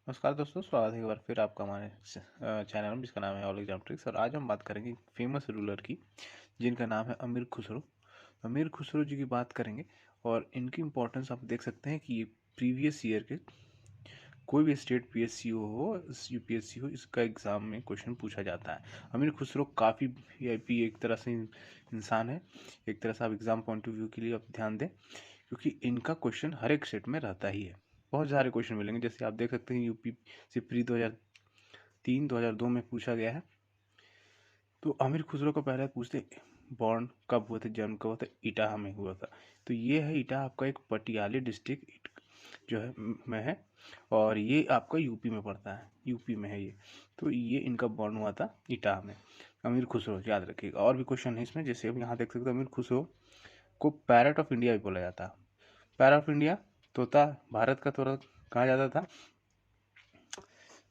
नमस्कार दोस्तों, स्वागत है एक बार फिर आपका हमारे चैनल में, जिसका नाम है ऑल एग्जाम ट्रिक्स। और आज हम बात करेंगे फेमस रूलर की, जिनका नाम है अमीर खुसरो। अमीर खुसरो जी की बात करेंगे और इनकी इम्पोर्टेंस आप देख सकते हैं कि ये प्रीवियस ईयर के कोई भी स्टेट पीएससी हो, यूपीएससी हो, इसका एग्ज़ाम में क्वेश्चन पूछा जाता है। अमीर खुसरो काफ़ी वीआईपी एक तरह से इंसान है। एक तरह से आप एग्ज़ाम पॉइंट ऑफ व्यू के लिए आप ध्यान दें, क्योंकि इनका क्वेश्चन हर एक स्टेट में रहता ही है। बहुत सारे क्वेश्चन मिलेंगे, जैसे आप देख सकते हैं यूपी से प्री 2003-2002 में पूछा गया है। तो आमिर खुसरो को पहले पूछते बॉर्न कब हुआ था, जन्म कब हुआ था। इटाहा में हुआ था। तो ये है इटाहा, आपका एक पटियाली डिस्ट्रिक्ट जो है में है, और ये आपका यूपी में पड़ता है, यूपी में है ये। तो ये इनका बॉर्न हुआ था इटाहा में। अमीर खुसरो याद रखिएगा। और भी क्वेश्चन है इसमें, जैसे अब यहाँ देख सकते हो, अमीर खुसरो को पैरट ऑफ इंडिया भी बोला जाता है। पैरट ऑफ इंडिया, तोता, भारत का तोता कहा जाता था।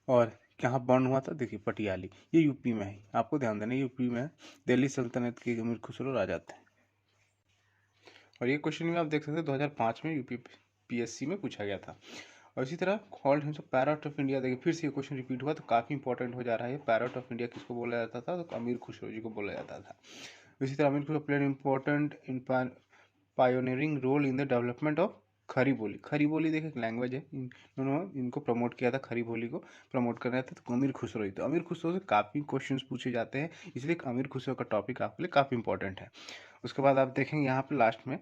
और कहाँ बॉर्न हुआ था, देखिए पटियाली, ये यूपी में है। आपको ध्यान देना, यूपी में है। दिल्ली सल्तनत के अमीर खुसरो राजा थे। और ये क्वेश्चन भी आप देख सकते हैं 2005 में यूपी पीएससी में पूछा गया था। और इसी तरह called himself parrot of India, देखिए फिर से ये क्वेश्चन रिपीट हुआ, तो काफ़ी इंपॉर्टेंट हो जा रहा है। पैरट ऑफ इंडिया किसको बोला जाता था, तो अमीर खुसरो जी को बोला जाता था। इसी तरह Amir Khusro played important in pioneering role in the development of Khari Boli. खरी बोली देखिए एक लैंग्वेज है, इन्होंने इनको प्रमोट किया था, खरी बोली को प्रमोट कर रहे थे, तो अमीर खुसरो ही। तो अमीर खुसरो से काफ़ी क्वेश्चंस पूछे जाते हैं, इसलिए अमीर खुसरो का टॉपिक आपके लिए काफ़ी इंपॉर्टेंट है। उसके बाद आप देखेंगे यहाँ पे लास्ट में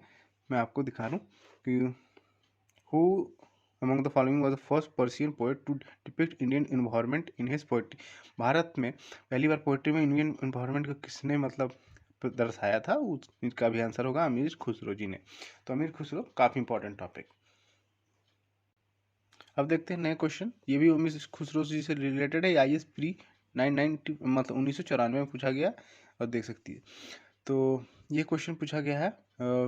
मैं आपको दिखा दूँ कि who among the following was the first Persian poet to depict Indian environment in his poetry। Bharat में पहली बार पोइट्री में इंडियन एनवायरनमेंट को किसने मतलब दर्शाया था, इसका भी आंसर होगा अमीर खुसरो जी ने। तो अमीर खुसरो काफ़ी इंपॉर्टेंट टॉपिक। अब देखते हैं नए क्वेश्चन, ये भी अमीर खुसरो जी से रिलेटेड है। आई एस प्री 990 मतलब 1994 में पूछा गया, और देख सकती है। तो ये क्वेश्चन पूछा गया है,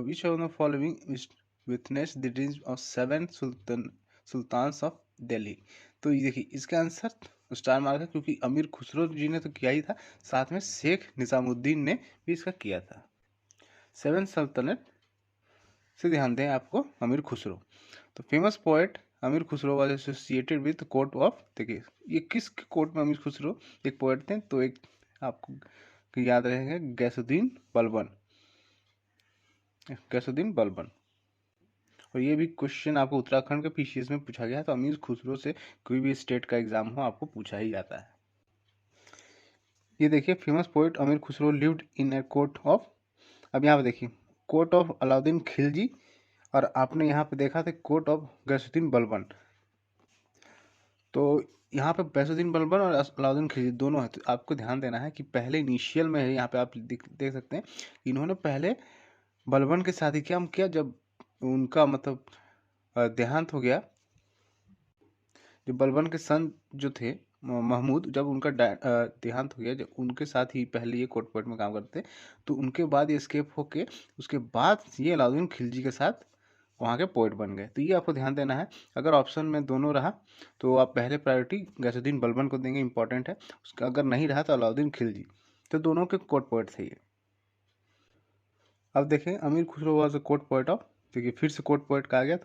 which of the following witness the dreams of 7 sultans of Delhi. तो ये देखिए इसका आंसर स्टार मार्क है, क्योंकि अमीर खुसरो जी ने तो किया ही था, साथ में शेख निजामुद्दीन ने भी इसका किया था। 7 सल्तनत से ध्यान दें आपको, अमीर खुसरो। तो फेमस पोएट अमीर Khusro was associated with court of, देखिए ये किस कोर्ट में अमीर खुसरो एक पोएट थे, तो एक आपको याद रहेगा गैसुद्दीन बलबन, गैसुद्दीन बलबन। और ये भी क्वेश्चन आपको उत्तराखंड के पीसीएस में पूछा गया है। तो अमीर खुसरो से कोई भी स्टेट का एग्जाम हो आपको पूछा ही जाता है। ये देखिए फेमस पोएट अमीर Khusro lived in a court of, अब यहाँ पे देखिए कोर्ट ऑफ अलाउद्दीन खिलजी, और आपने यहाँ पे देखा था कोर्ट ऑफ गैसुद्दीन बलबन। तो यहाँ पे गैसुद्दीन बलबन और अलाउद्दीन खिलजी दोनों है। तो आपको ध्यान देना है कि पहले इनिशियल में है, यहाँ पे आप देख सकते हैं इन्होंने पहले बलबन के साथ ही क्या किया, जब उनका मतलब देहांत हो गया, जो बलबन के सन जो थे महमूद, जब उनका देहांत हो गया, जब उनके साथ ही पहले ये कोर्ट पोइट में काम करते, तो उनके बाद ये स्केप होके उसके बाद ये अलाउद्दीन खिलजी के साथ वहाँ के पोइट बन गए। तो ये आपको ध्यान देना है। अगर ऑप्शन में दोनों रहा तो आप पहले प्रायोरिटी गैसुद्दीन बलबन को देंगे, इंपॉर्टेंट है। उसका अगर नहीं रहा तो अलाउद्दीन खिलजी। तो दोनों के कोर्ट पोइट थे ये। अब देखें अमीर Khusro was a court poet of, देखिए फिर से कोर्ट पोइट कहा गया।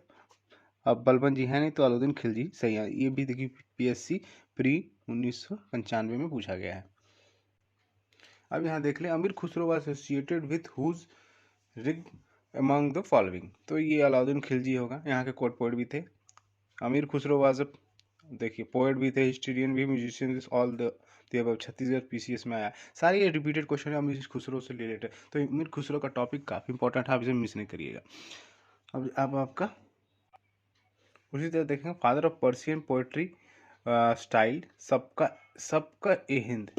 अब बलबन जी है नहीं, तो अलाउद्दीन खिलजी सही है। ये भी देखिए पीएससी प्री 1995 में पूछा गया है। अब यहाँ देख लें Amir Khusro was associated with whose reign among the following. तो ये अलाउद्दीन खिलजी होगा, यहाँ के कोर्ट पोइट भी थे। अमीर खुसरो वाज देखिए पोइट भी थे, हिस्टोरियन भी, म्यूजिशियन, ऑल द अब छत्तीसगढ़ पीसीएस में आया। सारे ये रिपीटेड क्वेश्चन है अमीर खुसरो से रिलेटेड। तो अमीर खुसरो का टॉपिक काफ़ी इंपॉर्टेंट है, आप इसे मिस नहीं करिएगा। अब आपका उसी तरह देखेंगे father of Persian poetry style, सबका सबका ए हिंद,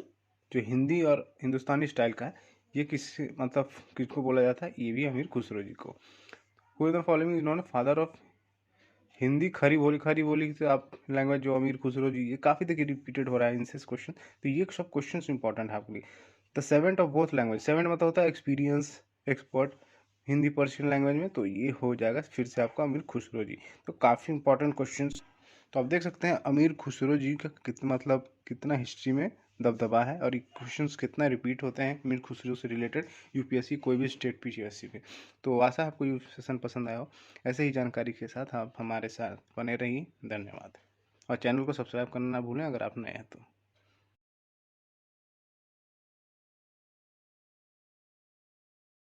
जो हिंदी और हिंदुस्तानी स्टाइल का है, ये किस मतलब किसको बोला जाता है, ये भी अमीर खुसरो जी को। Who is the following is non father of Hindi खरी बोली। खरी बोली से आप लैंग्वेज जो अमीर खुसरो जी, ये काफ़ी देखिए रिपीटेड हो रहा है इनसे क्वेश्चन। तो ये सब क्वेश्चन इंपॉर्टेंट है आपके लिए। The seventh of both language, seventh मतलब होता है experience expert Hindi Persian language में, तो ये हो जाएगा फिर से आपका अमीर खुसरो जी। तो काफ़ी इंपॉर्टेंट क्वेश्चन। तो आप देख सकते हैं अमीर खुसरो जी का कितना मतलब कितना हिस्ट्री में दबदबा है, और ये क्वेश्चंस कितना रिपीट होते हैं अमीर खुसरो से रिलेटेड यूपीएससी कोई भी स्टेट पीसीएससी में। तो आशा आपको ये सेशन पसंद आया हो। ऐसे ही जानकारी के साथ आप हमारे साथ बने रहिए। धन्यवाद। और चैनल को सब्सक्राइब करना ना भूलें अगर आप नए हैं तो।